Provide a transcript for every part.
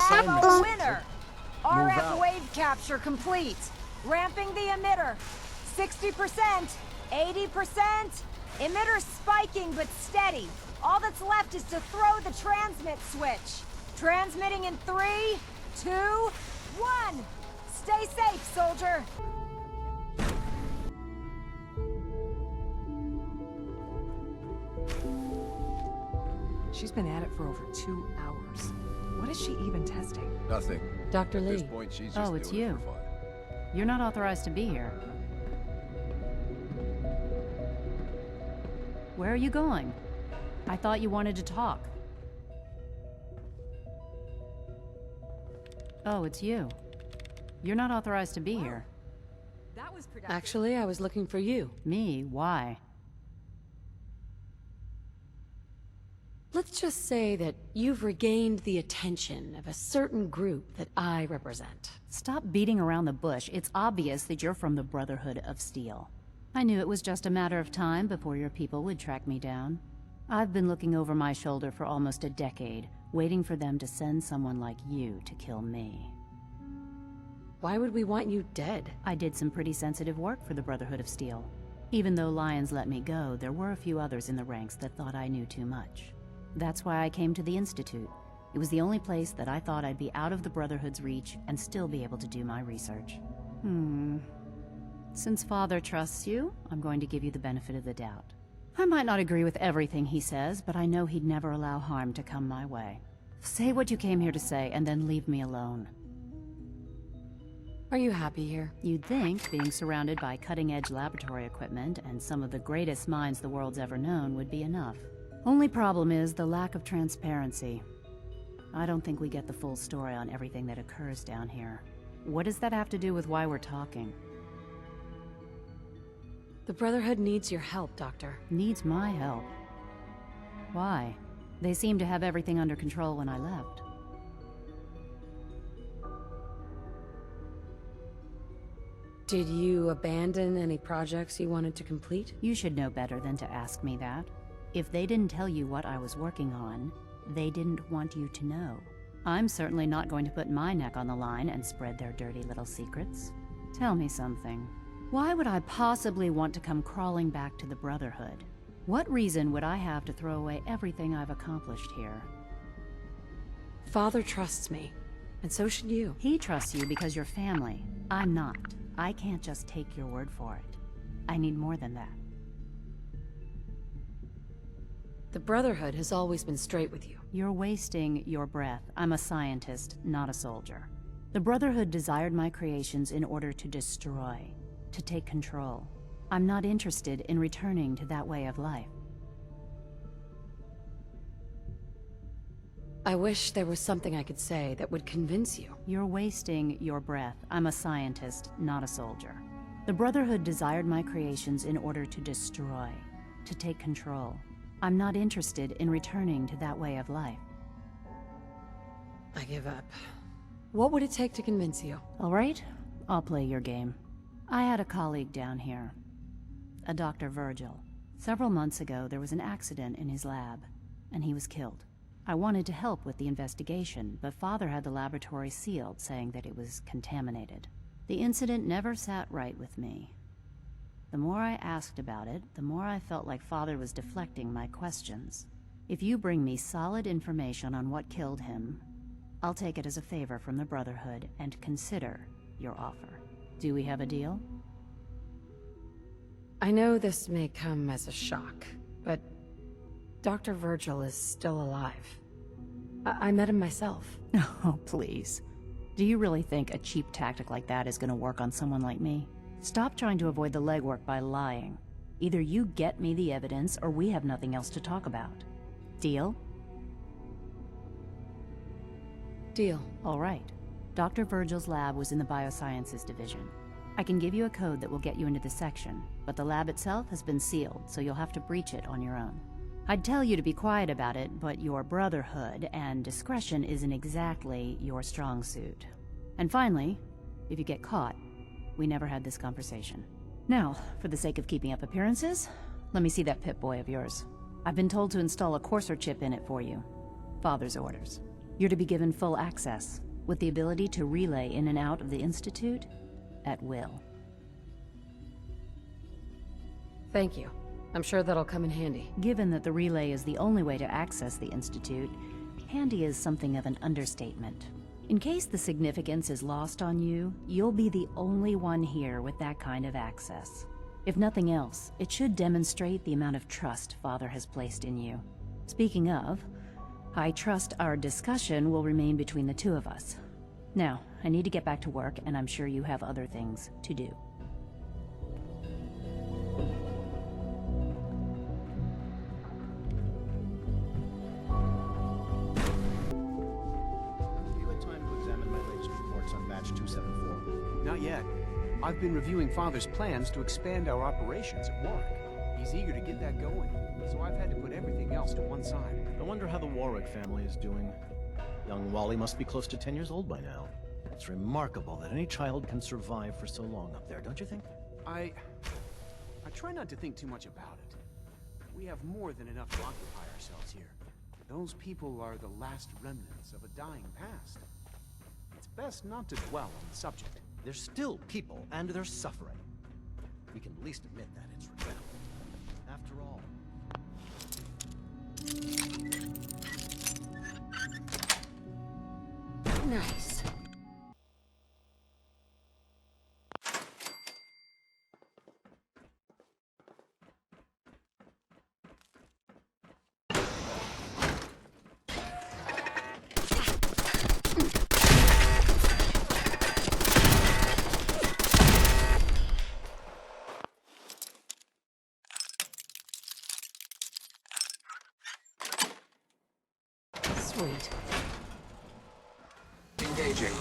have a winner! RF out. wave capture complete. Ramping the emitter. 60%, 80%. Emitter spiking but steady. All that's left is to throw the transmit switch. Transmitting in 3, 2, 1. Stay safe, soldier. She's been at it for over 2 hours. What is she even testing? Nothing. Dr. At this Lee. point, she's just Oh, it's doing it you. for fun. You're not authorized to be here. Where are you going? I thought you wanted to talk. Oh, it's you. You're not authorized to be here. That was productive. Actually, I was looking for you. Me? Why? Let's just say that you've regained the attention of a certain group that I represent. Stop beating around the bush. It's obvious that you're from the Brotherhood of Steel. I knew it was just a matter of time before your people would track me down. I've been looking over my shoulder for almost a decade, waiting for them to send someone like you to kill me. Why would we want you dead? I did some pretty sensitive work for the Brotherhood of Steel. Even though Lyons let me go, there were a few others in the ranks that thought I knew too much. That's why I came to the Institute. It was the only place that I thought I'd be out of the Brotherhood's reach and still be able to do my research. Since Father trusts you, I'm going to give you the benefit of the doubt. I might not agree with everything he says, but I know he'd never allow harm to come my way. Say what you came here to say, and then leave me alone. Are you happy here? You'd think being surrounded by cutting-edge laboratory equipment and some of the greatest minds the world's ever known would be enough. Only problem is the lack of transparency. I don't think we get the full story on everything that occurs down here. What does that have to do with why we're talking? The Brotherhood needs your help, Doctor. Needs my help? Why? They seemed to have everything under control when I left. Did you abandon any projects you wanted to complete? You should know better than to ask me that. If they didn't tell you what I was working on, they didn't want you to know. I'm certainly not going to put my neck on the line and spread their dirty little secrets. Tell me something. Why would I possibly want to come crawling back to the Brotherhood? What reason would I have to throw away everything I've accomplished here? Father trusts me, and so should you. He trusts you because you're family. I'm not. I can't just take your word for it. I need more than that. The Brotherhood has always been straight with you. You're wasting your breath. I'm a scientist, not a soldier. The Brotherhood desired my creations in order to destroy, to take control. I'm not interested in returning to that way of life. I wish there was something I could say that would convince you. You're wasting your breath. I'm a scientist, not a soldier. The Brotherhood desired my creations in order to destroy, to take control. I'm not interested in returning to that way of life. I give up. What would it take to convince you? All right, I'll play your game. I had a colleague down here, a Dr. Virgil. Several months ago, there was an accident in his lab, and he was killed. I wanted to help with the investigation, but Father had the laboratory sealed, saying that it was contaminated. The incident never sat right with me. The more I asked about it, the more I felt like Father was deflecting my questions. If you bring me solid information on what killed him, I'll take it as a favor from the Brotherhood and consider your offer. Do we have a deal? I know this may come as a shock, but Dr. Virgil is still alive. I met him myself. Oh, please. Do you really think a cheap tactic like that is going to work on someone like me? Stop trying to avoid the legwork by lying. Either you get me the evidence, or we have nothing else to talk about. Deal? Deal. All right. Dr. Virgil's lab was in the Biosciences Division. I can give you a code that will get you into the section, but the lab itself has been sealed, so you'll have to breach it on your own. I'd tell you to be quiet about it, but your Brotherhood and discretion isn't exactly your strong suit. And finally, if you get caught, we never had this conversation. Now, for the sake of keeping up appearances, let me see that Pip-Boy of yours. I've been told to install a courser chip in it for you. Father's orders. You're to be given full access, with the ability to relay in and out of the Institute at will. Thank you. I'm sure that'll come in handy. Given that the relay is the only way to access the Institute, handy is something of an understatement. In case the significance is lost on you, you'll be the only one here with that kind of access. If nothing else, it should demonstrate the amount of trust Father has placed in you. Speaking of, I trust our discussion will remain between the two of us. Now, I need to get back to work, and I'm sure you have other things to do. Not yet. I've been reviewing Father's plans to expand our operations at Warwick. He's eager to get that going, so I've had to put everything else to one side. I wonder how the Warwick family is doing. Young Wally must be close to 10 years old by now. It's remarkable that any child can survive for so long up there, don't you think? I try not to think too much about it. We have more than enough to occupy ourselves here. Those people are the last remnants of a dying past. It's best not to dwell on the subject. They're still people, and they're suffering. We can at least admit that it's regrettable. After all... Nice. Sweet. Engaging.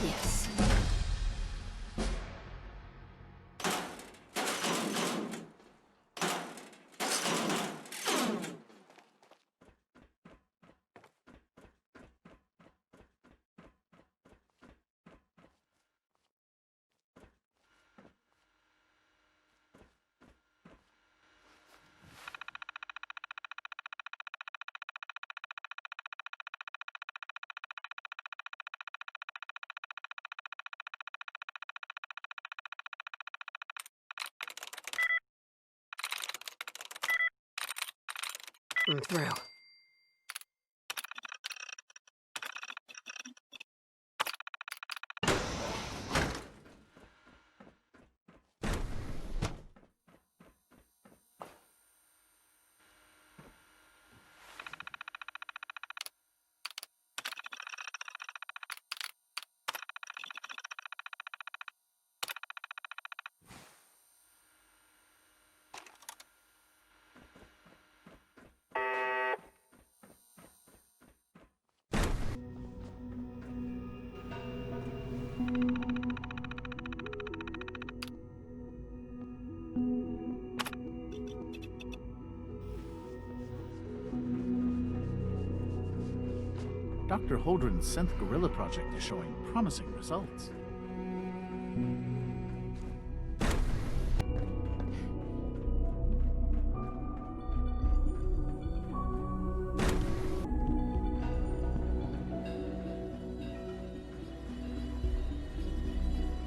Yes. I'm through. Dr. Holdren's synth gorilla project is showing promising results.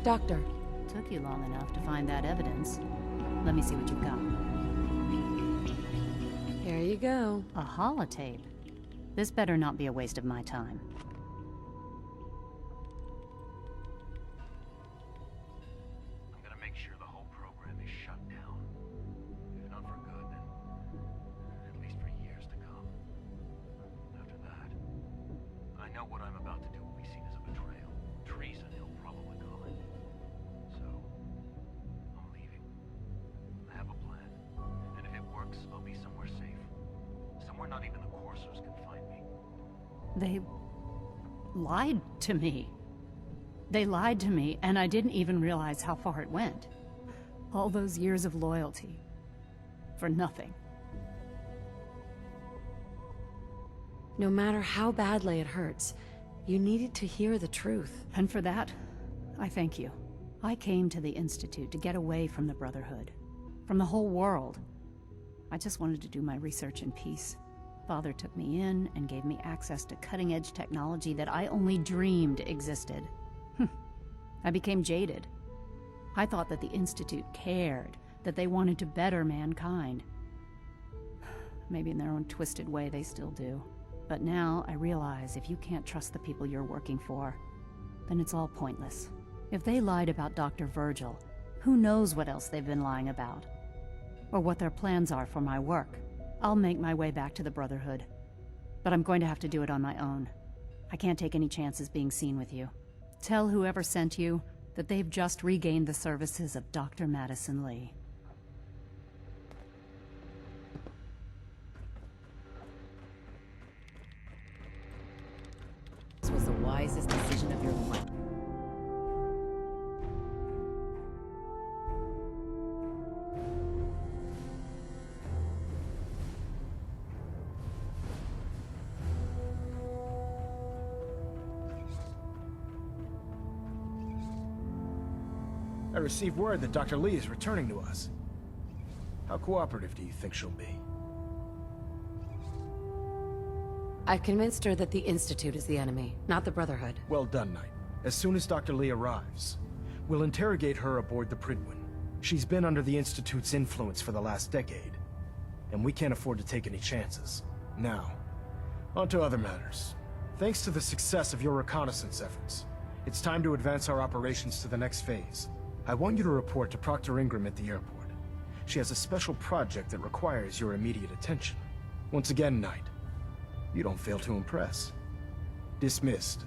Doctor. Took you long enough to find that evidence. Let me see what you've got. Here you go. A holotape. This better not be a waste of my time. They lied to me. They lied to me, and I didn't even realize how far it went. All those years of loyalty. For nothing. No matter how badly it hurts, you needed to hear the truth. And for that, I thank you. I came to the Institute to get away from the Brotherhood. From the whole world. I just wanted to do my research in peace. Father took me in and gave me access to cutting-edge technology that I only dreamed existed. I became jaded. I thought that the Institute cared, that they wanted to better mankind. Maybe in their own twisted way they still do. But now I realize if you can't trust the people you're working for, then it's all pointless. If they lied about Dr. Virgil, who knows what else they've been lying about? Or what their plans are for my work. I'll make my way back to the Brotherhood. But I'm going to have to do it on my own. I can't take any chances being seen with you. Tell whoever sent you that they've just regained the services of Dr. Madison Lee. This was the wisest decision of your life. I received word that Dr. Lee is returning to us. How cooperative do you think she'll be? I've convinced her that the Institute is the enemy, not the Brotherhood. Well done, Knight. As soon as Dr. Lee arrives, we'll interrogate her aboard the Prydwen. She's been under the Institute's influence for the last decade, and we can't afford to take any chances. Now, on to other matters. Thanks to the success of your reconnaissance efforts, it's time to advance our operations to the next phase. I want you to report to Proctor Ingram at the airport. She has a special project that requires your immediate attention. Once again, Knight, you don't fail to impress. Dismissed.